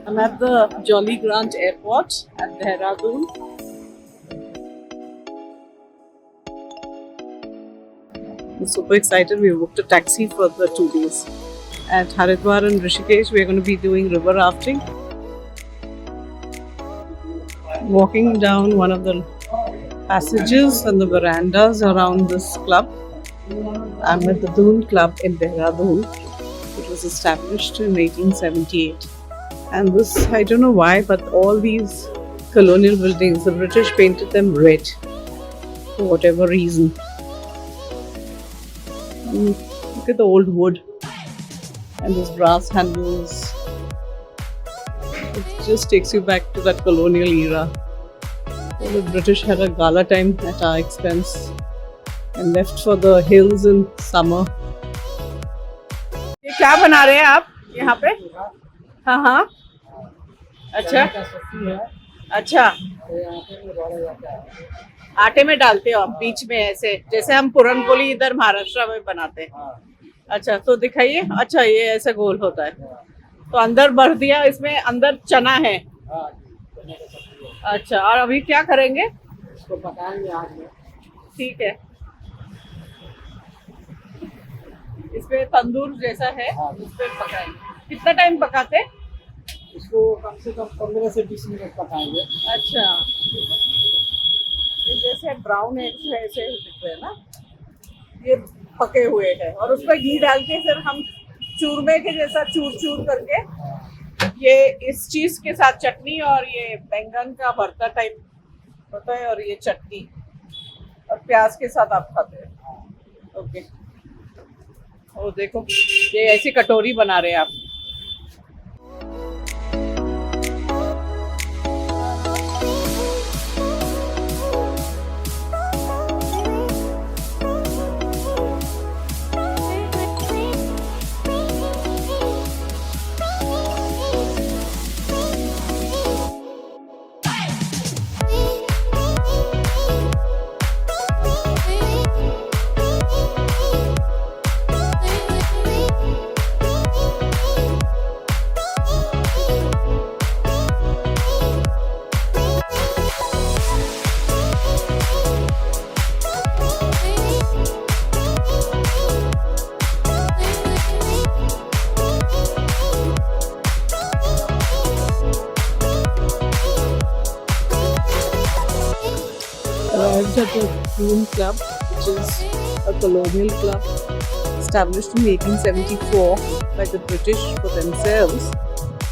I'm at the Jolly Grant Airport at Dehradun. I'm super excited. We booked a taxi for the 2 days. At Haridwar and Rishikesh, we're going to be doing river rafting. Walking down one of the passages and the verandas around this club. I'm at the Doon Club in Dehradun. It was established in 1878. And this, I don't know why, but all these colonial buildings, the British painted them red for whatever reason. Look at the old wood and those brass handles. It just takes you back to that colonial era. The British had a gala time at our expense and left for the hills in summer. ये क्या बना रहे हैं आप यहाँ पे? हाँ हाँ. अच्छा. अच्छा. आटे में डालते हो आप बीच में ऐसे, जैसे हम पुरनपोली इधर महाराष्ट्र में बनाते हैं. अच्छा, तो दिखाइए. अच्छा, ये ऐसे गोल होता है. तो अंदर भर दिया, इसमें अंदर चना है. अच्छा, और अभी क्या करेंगे? इसको पकाएंगे आग में. ठीक है. इसमें तंदूर जैसा है, इस पे पकाएंगे. कितना टाइम पकाते? इसको कम से कम 15 से 20 मिनट पकाएंगे. अच्छा, ये जैसे ब्राउन एग्स ऐसे दिख रहे हैं ना, ये पके हुए हैं. और उसमें घी डाल के फिर हम चूरमे के जैसा चूर चूर करके ये इस चीज के साथ चटनी और ये बैंगन का भरता टाइप होता है और ये चटनी और प्याज के साथ आप खाते हैं. ओके. ओ देखो, ये ऐसी कटोरी बना रहे हैं आप. Arrived at the Doon Club, which is a colonial club established in 1874 by the British for themselves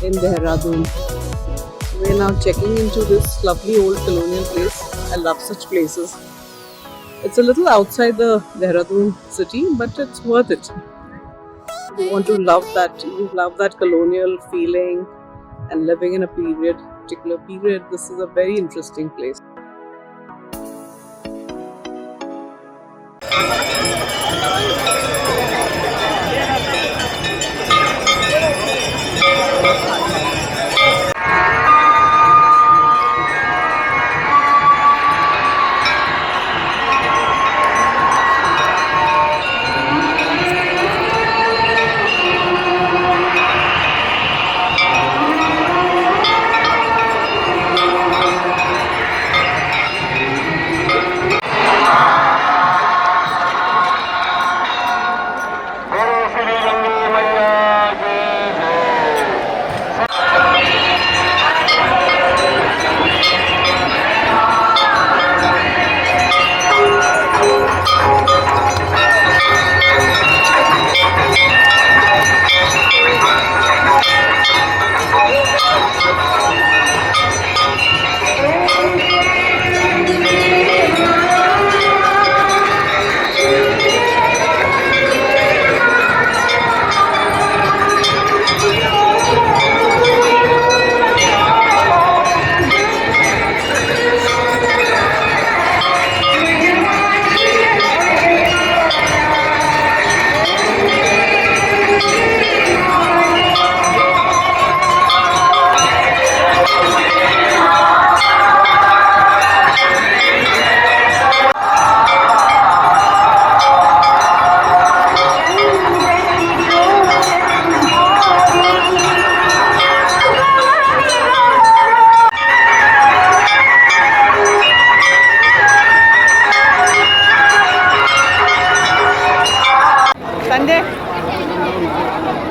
in Dehradun. So we're now checking into this lovely old colonial place. I love such places. It's a little outside the Dehradun city, but it's worth it. You want to love that, you love that colonial feeling and living in a particular period. This is a very interesting place.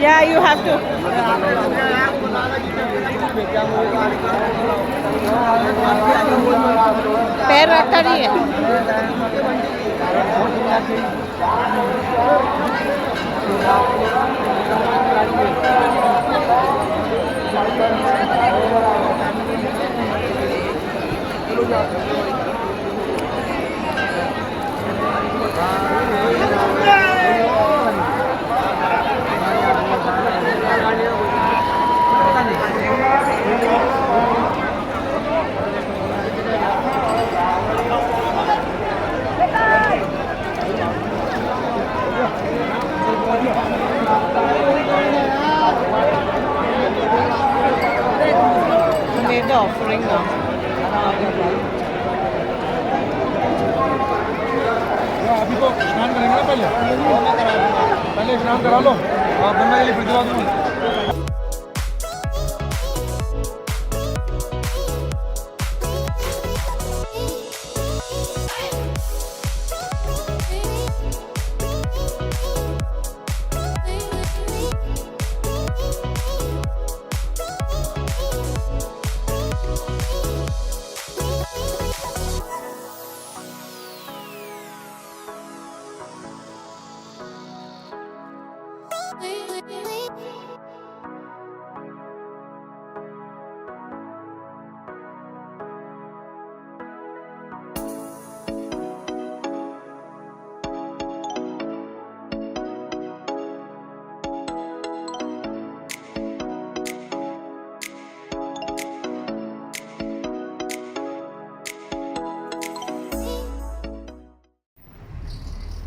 Yeah, you have to. पैर रखा नहीं है. Made the offering now. अभी तो स्नान करेंगे ना पहले स्नान करा लो और गंगा जल फिर दिला दूंगा.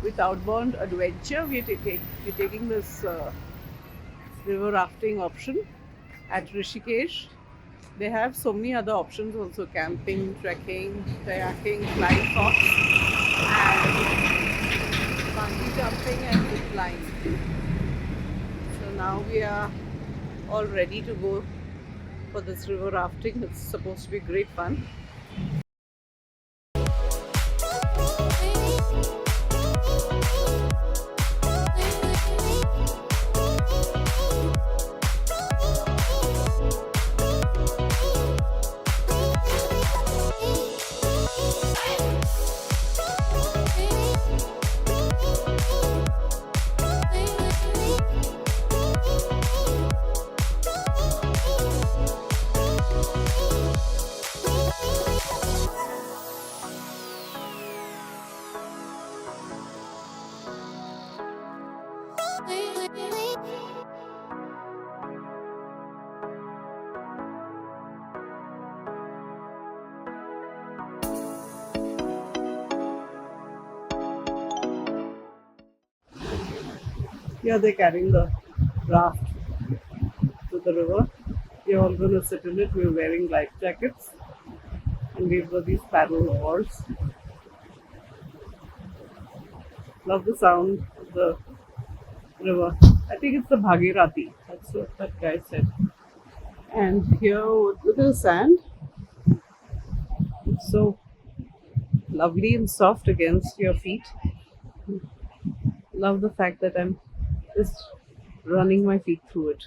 With Outbound Adventure, we're taking this river rafting option at Rishikesh. They have so many other options also: camping, trekking, kayaking, flying fox, and bungee jumping and zip line. So now we are all ready to go for this river rafting. It's supposed to be great fun. Here they're carrying the raft to the river. We're all going to sit in it. We're wearing life jackets and we've got these paddle oars. Love the sound of the river. I think it's the Bhagirathi. That's what that guy said. And here, look at the sand. It's so lovely and soft against your feet. Love the fact that I'm just running my feet through it.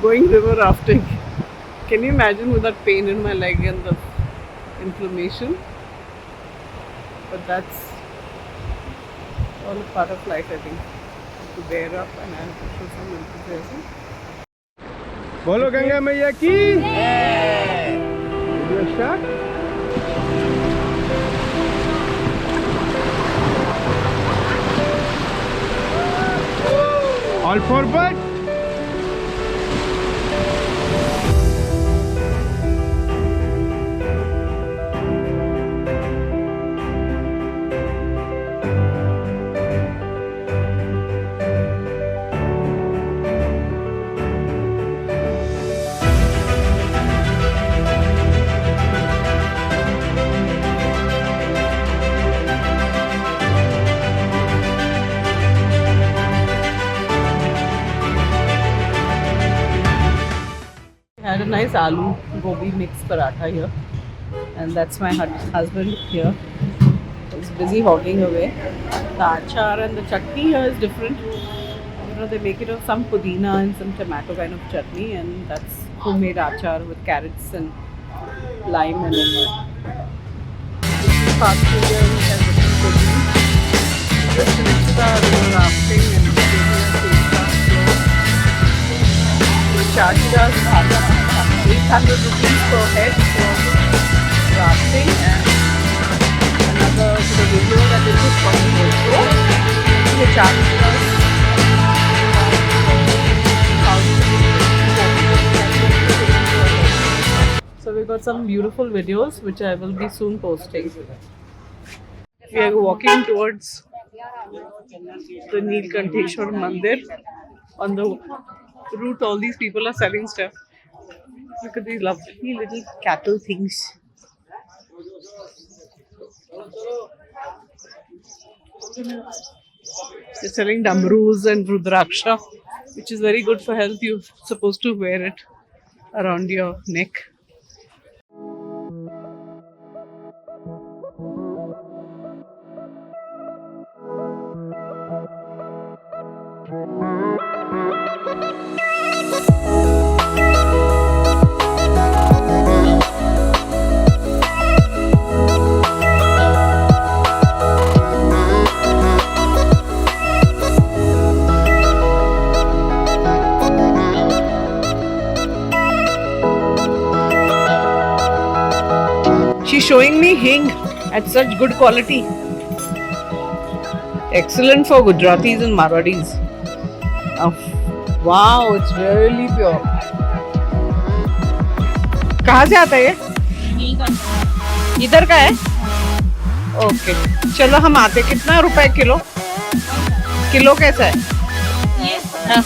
Going river rafting. Can you imagine with that pain in my leg and the inflammation? But that's all a part of life, I think. To bear up and I have to show some enthusiasm. बोलो गंगा मैया की start. All forward. had a nice aloo gobi mix paratha here, and that's my husband here. He's busy hogging away. The achar and the chutney here is different. You know, they make it of some pudina and some tomato kind of chutney, and that's homemade achar with carrots and lime and lemon. This is fast food here, which has different cuisines. Just next to the river rafting and they charged us 800 rupees per head for rafting, and another for the video that they took from the GoPro. They charged us so we got some beautiful videos which I will be soon posting. We are walking towards the Neelkanteshwar Mandir. On the route, all these people are selling stuff. Look at these lovely little cattle things. They're selling damrus and rudraksha, which is very good for health. You're supposed to wear it around your neck. She's showing me hing at such good quality. Excellent for Gujaratis and Marwadis. Oh, wow, it's really pure. कहाँ से आता है ये? इधर का है? Okay, चलो हम आते. कितना रुपए किलो? किलो कैसा है? ये? हाँ.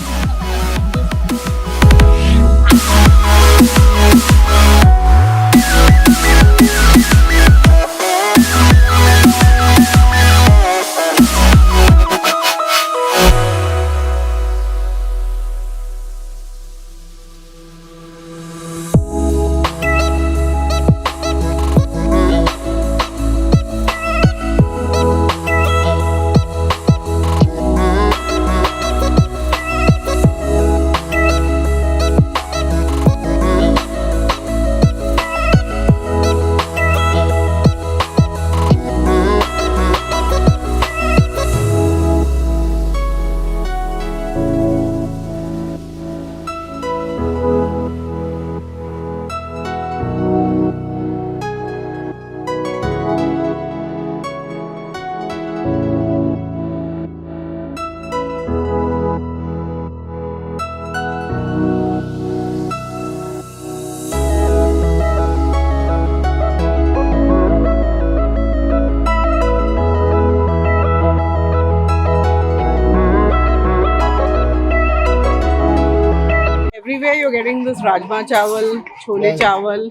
Everywhere you're getting this rajma chawal, chole chawal,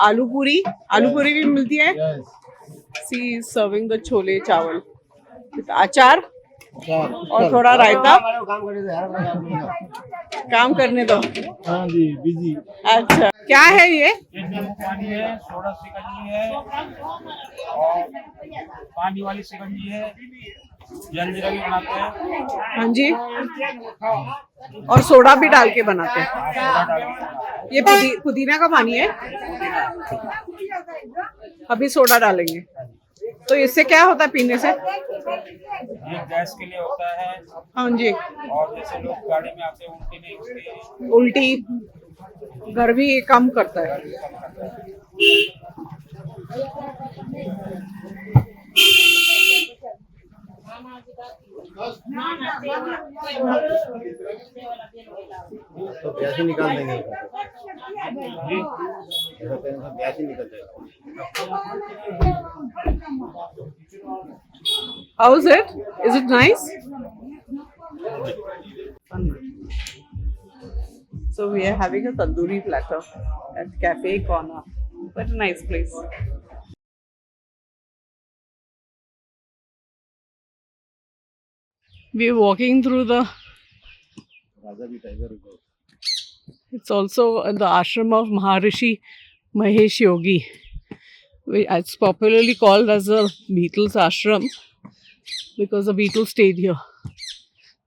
aloo puri. Aloo puri भी मिलती है. She is serving the chole chawal with achar और थोड़ा रायता. काम करने दो. हाँ जी, बिजी. अच्छा, क्या है ये? पानी है, सोडा शिकंजी है, और पानी वाली शिकंजी है, जलजीरा भी बनाते हैं. हाँ जी. और सोडा भी डाल के बनाते हैं. ये पुदीना का पानी है. अभी सोडा डालेंगे. तो इससे क्या होता है पीने से? ये गैस के लिए होता है. हाँ जी. और जैसे लोग गाड़ी में आते हैं उल्टी नहीं होती. उल्टी गर्मी कम करता है. तो गैस ही निकाल देंगे. गैस ही निकल जाएगा. How is it? Is it nice? So we are having a tandoori platter at Cafe Corner. What a nice place. We are walking through the It's also in the ashram of Maharishi Mahesh Yogi. It's popularly called as the Beatles ashram because the Beatles stayed here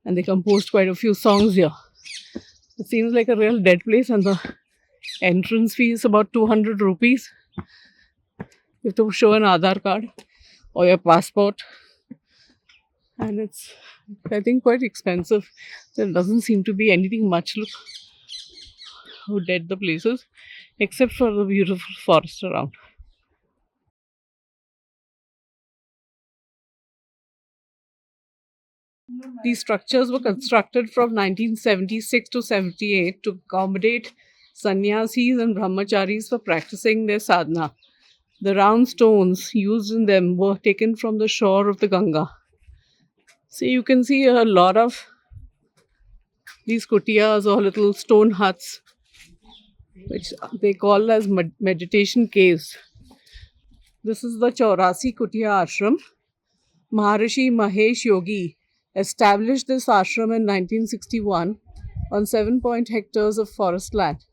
and they composed quite a few songs here. It seems like a real dead place, and the entrance fee is about 200 rupees. You have to show an Aadhaar card or your passport, and it's, I think, quite expensive. There doesn't seem to be anything much. Look how dead the place is, except for the beautiful forest around. These structures were constructed from 1976 to 78 to accommodate sannyasis and brahmacharis for practicing their sadhana. The round stones used in them were taken from the shore of the Ganga. So you can see a lot of these kutiyas or little stone huts, which they call as meditation caves. This is the Chaurasi Kutiya Ashram. Maharishi Mahesh Yogi established this ashram in 1961 on 7 hectares of forest land.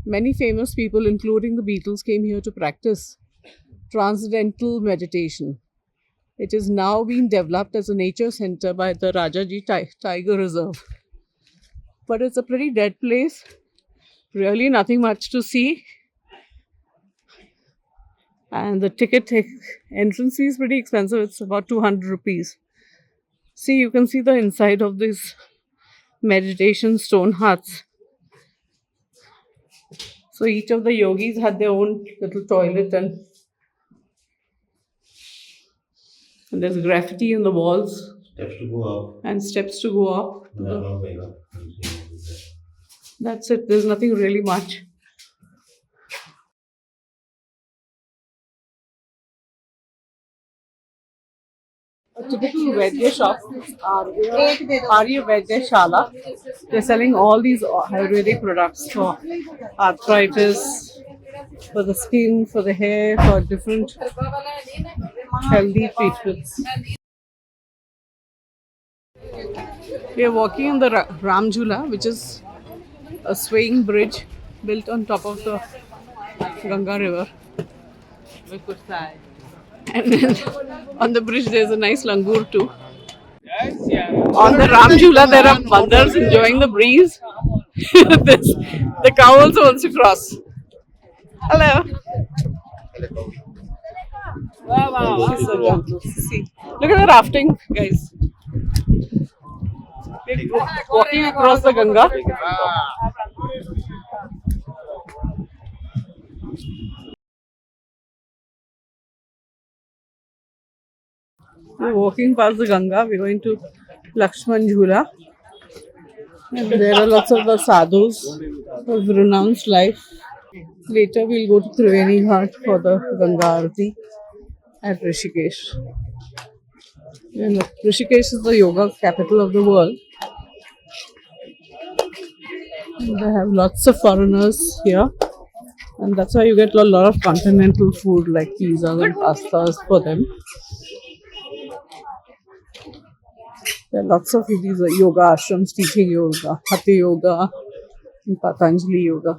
Many famous people, including the Beatles, came here to practice transcendental meditation. It is now being developed as a nature center by the Rajaji Tiger Reserve. But it's a pretty dead place. Really nothing much to see. And the ticket entrance fee is pretty expensive. It's about 200 rupees. See, you can see the inside of these meditation stone huts. So each of the yogis had their own little toilet, and there's graffiti in the walls. Steps to go up. And steps to go up. No. That's it. There's nothing really much. A typical Vaidya shop, Arya Vaidya Shala. They're selling all these Ayurvedic products for arthritis, for the skin, for the hair, for different healthy treatments. We are walking on the Ram Jhula, which is a swaying bridge built on top of the Ganga river. And then on the bridge there's a nice langur too. On the Ram Jhula there are mothers enjoying the breeze. The cow also wants to cross. Hello. She's so gentle. See, look at the rafting, guys. We're walking across the Ganga. We're walking past the Ganga. We're going to Lakshman Jhula. And there are lots of the sadhus who have renounced life. Later we'll go to Triveni Ghat for the Ganga Aarti at Rishikesh. And Rishikesh is the yoga capital of the world. And they have lots of foreigners here. And that's why you get a lot of continental food like pizzas and pastas for them. There are lots of these yoga ashrams teaching yoga, Hatha Yoga and Patanjali Yoga.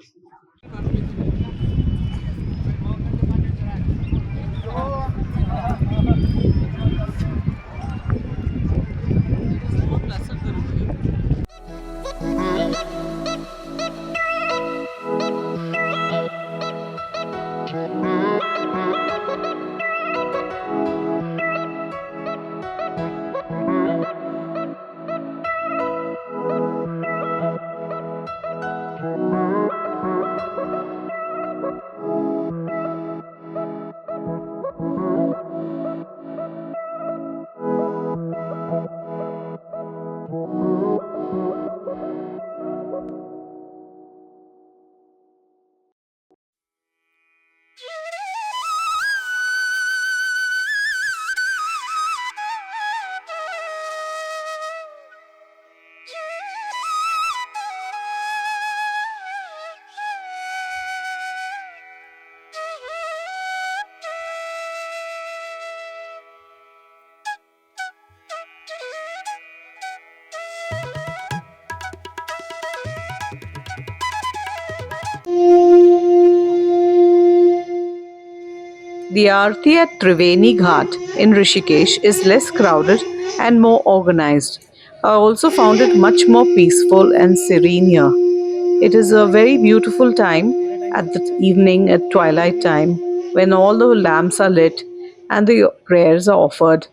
The Aarti at Triveni Ghat in Rishikesh is less crowded and more organized. I also found it much more peaceful and serene here. It is a very beautiful time at the evening, at twilight time, when all the lamps are lit and the prayers are offered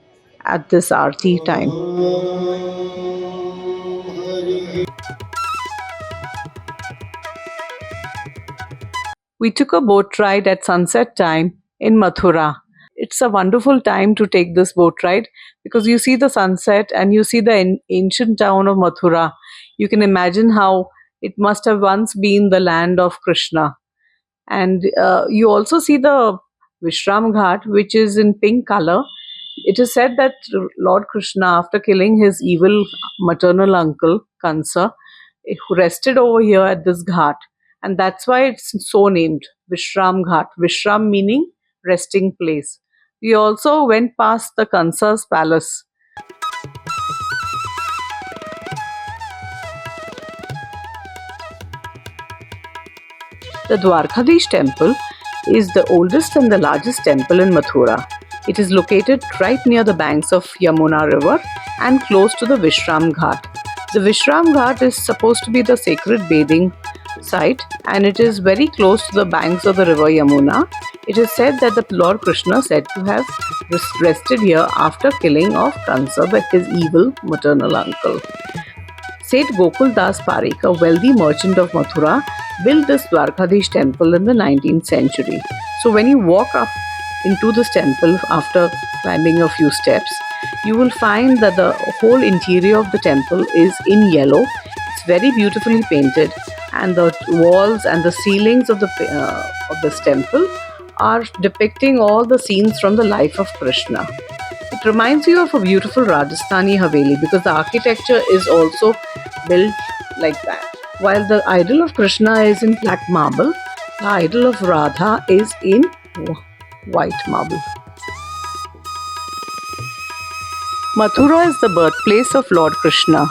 at this Aarti time. We took a boat ride at sunset time in Mathura. It's a wonderful time to take this boat ride because you see the sunset and you see the ancient town of Mathura. You can imagine how it must have once been the land of Krishna. And you also see the Vishram Ghat, which is in pink color. It is said that Lord Krishna, after killing his evil maternal uncle Kansa, who rested over here at this ghat, and that's why it's so named Vishram Ghat. Vishram meaning resting place. We also went past the Kansa's palace. The Dwarkadish temple is the oldest and the largest temple in Mathura. It is located right near the banks of Yamuna river and close to the Vishram Ghat. The Vishram Ghat is supposed to be the sacred bathing site and it is very close to the banks of the river Yamuna. It is said that the Lord Krishna said to have rested here after killing of Kansa, his evil maternal uncle. Seth Gokul Das Parikh, a wealthy merchant of Mathura, built this Dwarkadish temple in the 19th century. So when you walk up into this temple after climbing a few steps, you will find that the whole interior of the temple is in yellow. It's very beautifully painted, and the walls and the ceilings of this temple are depicting all the scenes from the life of Krishna. It reminds you of a beautiful Rajasthani Haveli because the architecture is also built like that. While the idol of Krishna is in black marble, the idol of Radha is in white marble. Mathura is the birthplace of Lord Krishna.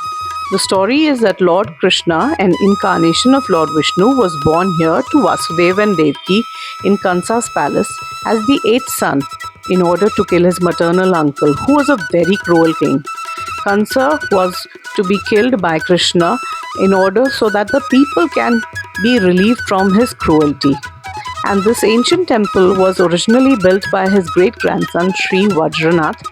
The story is that Lord Krishna, an incarnation of Lord Vishnu, was born here to Vasudeva and Devaki in Kansa's palace as the 8th son in order to kill his maternal uncle, who was a very cruel king. Kansa was to be killed by Krishna in order so that the people can be relieved from his cruelty. And this ancient temple was originally built by his great grandson Sri Vajranath,